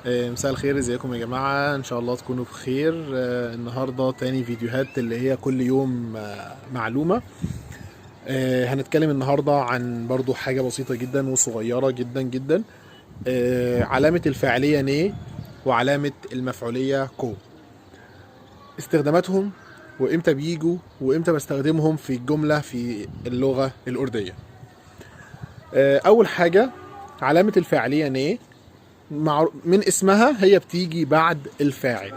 مساء الخير، ازيكم يا جماعة؟ ان شاء الله تكونوا بخير. النهاردة تاني فيديوهات اللي هي كل يوم معلومة. هنتكلم النهاردة عن برضو حاجة بسيطة جدا وصغيرة جدا جدا. علامة الفاعلية ني وعلامة المفعولية كو، استخداماتهم وامتى بيجوا وامتى بستخدمهم في الجملة في اللغة الأردية. اول حاجة علامة الفاعلية ني، من اسمها هي بتيجي بعد الفاعل.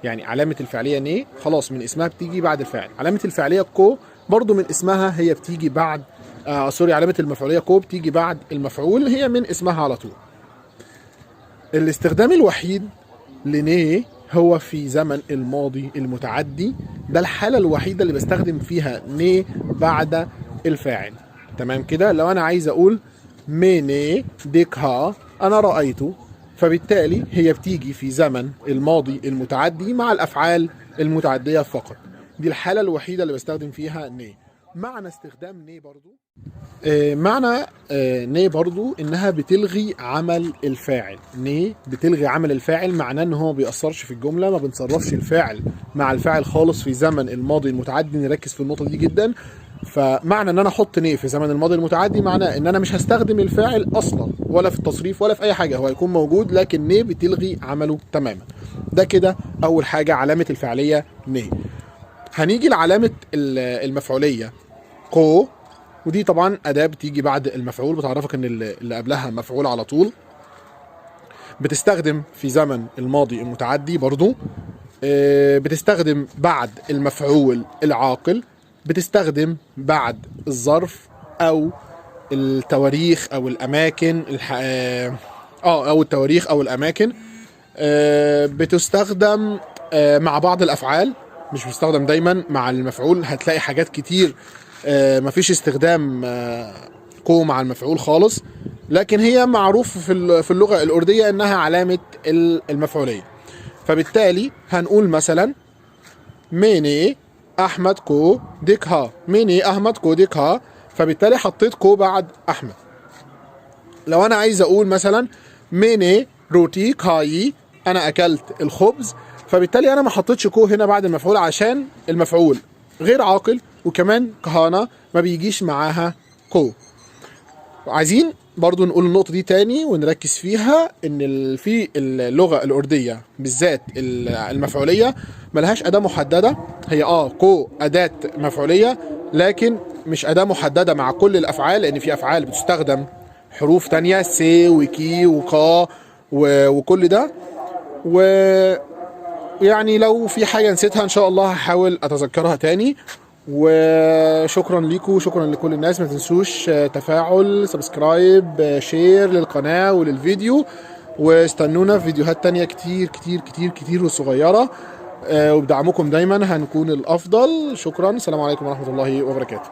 يعني علامة الفعلية ني خلاص من اسمها بتيجي بعد الفاعل. علامة الفعلية كو برضو من اسمها هي بتيجي بعد علامة المفعولية كو بتيجي بعد المفعول، هي من اسمها على طول. الاستخدام الوحيد لني هو في زمن الماضي المتعدي، ده الحالة الوحيدة اللي بستخدم فيها ني بعد الفاعل. تمام كده؟ لو انا عايز اقول ميني ديكها، انا رأيته، فبالتالي هي بتيجي في زمن الماضي المتعدي مع الافعال المتعدية فقط. دي الحالة الوحيدة اللي بستخدم فيها ني. معنى استخدام ني برضو معنى ني برضو انها بتلغي عمل الفاعل. ني بتلغي عمل الفاعل، معناه ان هو ما بيأثرش في الجملة، ما بنصرفش الفاعل مع الفاعل خالص في زمن الماضي المتعدي. نركز في النقطة دي جدا. فمعنى ان انا احط ني في زمن الماضي المتعدي معناه ان انا مش هستخدم الفاعل اصلا، ولا في التصريف ولا في اي حاجة، هو هيكون موجود لكن ني بتلغي عمله تماما. ده كده اول حاجة، علامة الفعلية ني. هنيجي لعلامة المفعولية كو، ودي طبعا أداة بتيجي بعد المفعول، بتعرفك إن اللي قبلها مفعول على طول. بتستخدم في زمن الماضي المتعدي برضو. بتستخدم بعد المفعول العاقل، بتستخدم بعد الظرف أو التواريخ أو الأماكن أو التواريخ أو الأماكن. بتستخدم مع بعض الأفعال، مش بتستخدم دايما مع المفعول. هتلاقي حاجات كتير مفيش استخدام كو مع المفعول خالص، لكن هي معروف في اللغة الأردية إنها علامة المفعولية. فبالتالي هنقول مثلا ميني أحمد كو ديكها، ميني أحمد كو ديكها، فبالتالي حطيت كو بعد أحمد. لو أنا عايز أقول مثلا ميني روتي كاي، أنا أكلت الخبز، فبالتالي أنا ما حطيتش كو هنا بعد المفعول عشان المفعول غير عاقل، وكمان كهانة ما بيجيش معاها كو. عايزين برضو نقول النقطة دي تاني ونركز فيها، ان في اللغة الأردية بالذات المفعولية ملهاش أداة محددة. هي كو أداة مفعولية، لكن مش أداة محددة مع كل الأفعال، لأن في أفعال بتستخدم حروف تانية سي وكي وكا وكل ده. ويعني لو في حاجة نسيتها إن شاء الله هحاول أتذكرها تاني. وشكرا ليكم، شكرا لكل الناس. ما تنسوش تفاعل، سبسكرايب، شير للقناة وللفيديو، واستنونا في فيديوهات تانية كتير كتير كتير كتير وصغيرة. وبدعمكم دايما هنكون الأفضل. شكرا، السلام عليكم ورحمة الله وبركاته.